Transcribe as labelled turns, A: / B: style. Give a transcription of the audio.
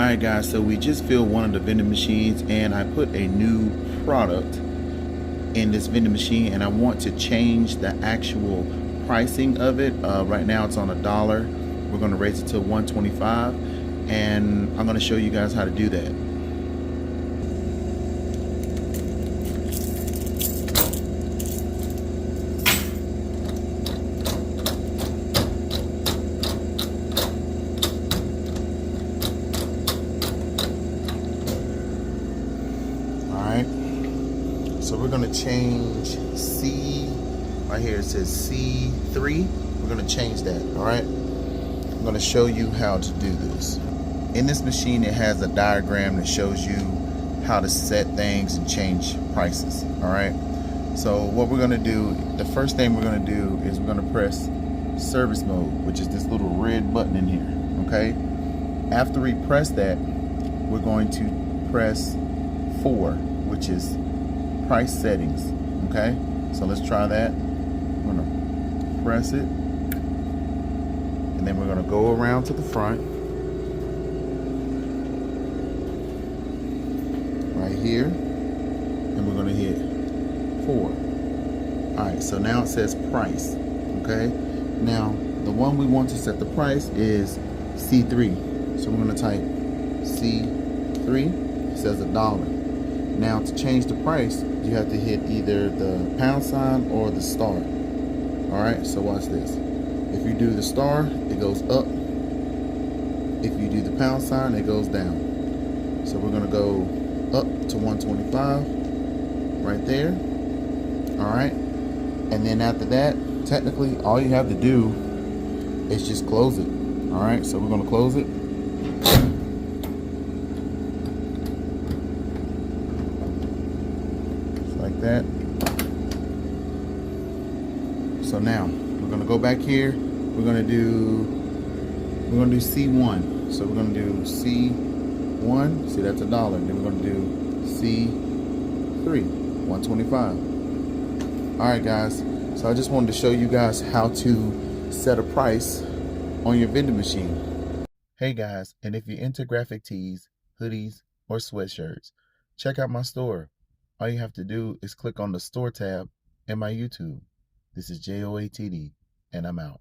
A: Alright guys, so we just filled one of the vending machines and I put a new product in this vending machine and I want to change the actual pricing of it. Right now it's on $1. We're going to raise it to $1.25 and I'm going to show you guys how to do that. So we're going to change C, right here it says C3. We're going to change that, all right? I'm going to show you how to do this. In this machine, it has a diagram that shows you how to set things and change prices, all right? So what we're going to do, the first thing we're going to do is we're going to press service mode, which is this little red button in here, okay? After we press that, we're going to press 4, which is price settings. Okay, so let's try that. I'm gonna press it and then we're gonna go around to the front right here and we're gonna hit 4. All right, so now it says price. Okay, now the one we want to set the price is C3, so we're gonna type C3. It says $1. Now to change the price, you have to hit either the pound sign or the star. All right, so watch this. If you do the star, it goes up. If you do the pound sign, it goes down. So we're gonna go up to 125 right there. All right, and then after that, technically all you have to do is just close it. All right, so we're gonna close it. Like that. So now we're going to go back here. We're going to do C1. So we're going to do C1. See, that's $1. Then we're going to do C3, $1.25. All right, guys. So I just wanted to show you guys how to set a price on your vending machine. Hey guys, and if you're into graphic tees, hoodies, or sweatshirts, check out my store. All you have to do is click on the store tab in my YouTube. This is JOATD, and I'm out.